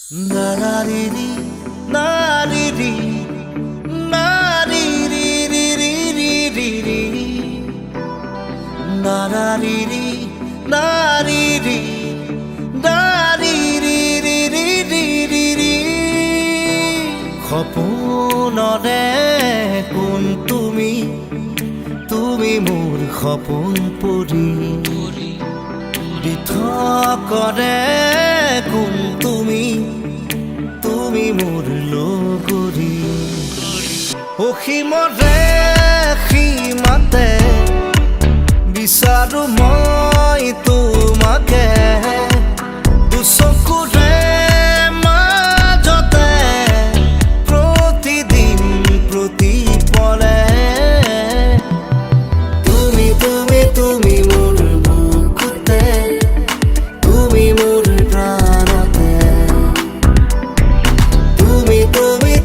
নারারিরি নারিরি নারিরিরিরিরিরি নারারিরি নারিরি নারিরিরিরিরিরি সপোনৰে কোন তুমি মোৰ সপোন পৰি কৰে কোন তুমি মোৰ লগৰী অসীমৰে সীমাতে বিচাৰো মই তোমাকে দুচকুৰে মাজতে প্ৰতিদিন প্ৰতিপলে তুমি মোৰ বুকুতে তুমি মোৰ প্ৰাণতে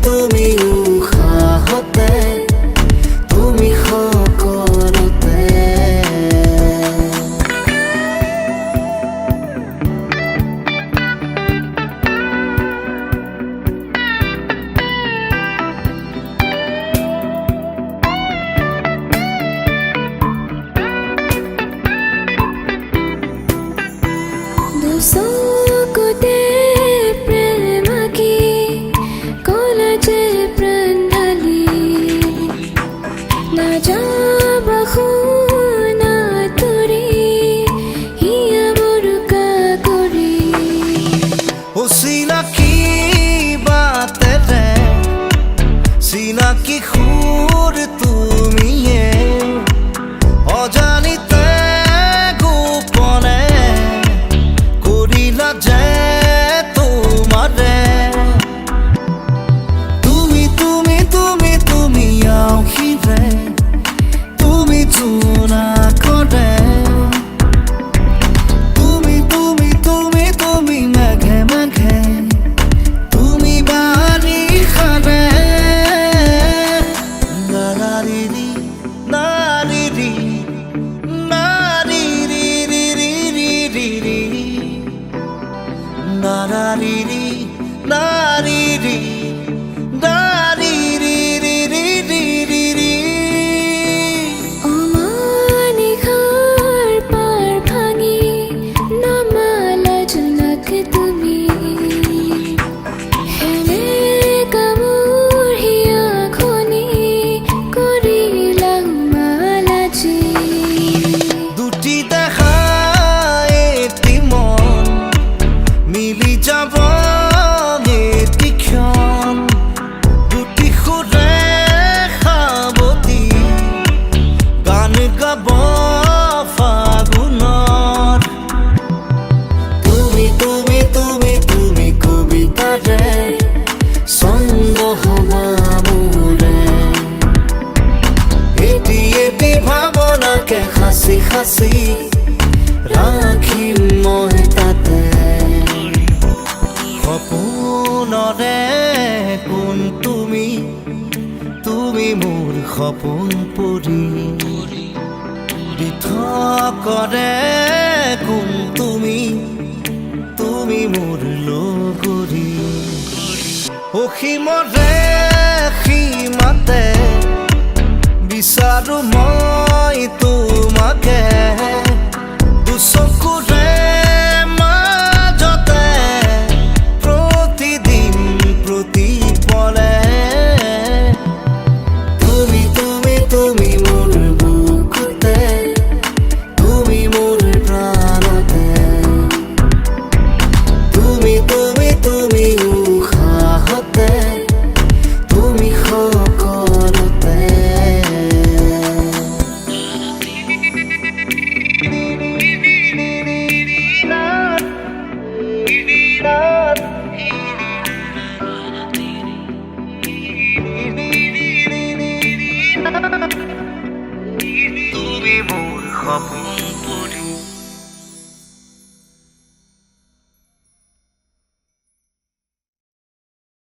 তুমি উশাহতে তুমি সকলোতে দুচকুতে প্ৰেম আঁকি কলা যে প্ৰাণ ঢালি নাযাব শুনা তৰি হিয়া বৰুকা কৰি অচিনাকি বাটেৰে চিনাকি সুৰ তুমিয়ে অজানিতে গোপনে কৰিলা যে তোমাৰে তুমি আউসিৰে তুমি জোনা কৰে তুমি মেঘে মেঘে তুমি বাৰিষাৰে নাৰাৰিৰি নাৰিৰি নাৰিৰিৰিৰিৰিৰি নাৰাৰিৰি নাৰিৰি নাৰিৰিৰিৰিৰিৰি অমানিশাৰ পাৰ ভাঙি নমালা জোনাক তুমি সেনেকা মোৰ হিয়াখনি কৰিলা মালাজি দুটি দেখা এটি মন মিলি যাব এটি ক্ষণ দুটি সুৰে সাৱতি গান গাব ফাগুনত তুমি কবিতাৰে ছন্দ হবা মোৰে এটি ভাৱনাকে সাঁচি সাঁচি ৰাখিম মই তাতে সপোনৰে কোন তুমি মোৰ সপোন পৰি কৰে কোন তুমি মোৰ লগৰী অসীমৰে সীমাতে বিচাৰো মই তোমাকে দুচকুৰে মাজতে প্ৰতিদিন প্ৰতিপলে তুমি মোৰ বুকুতে তুমি মোৰ প্ৰাণতে তুমি উশাহতে তুমি সকলোতে তুমি মোৰ সপোন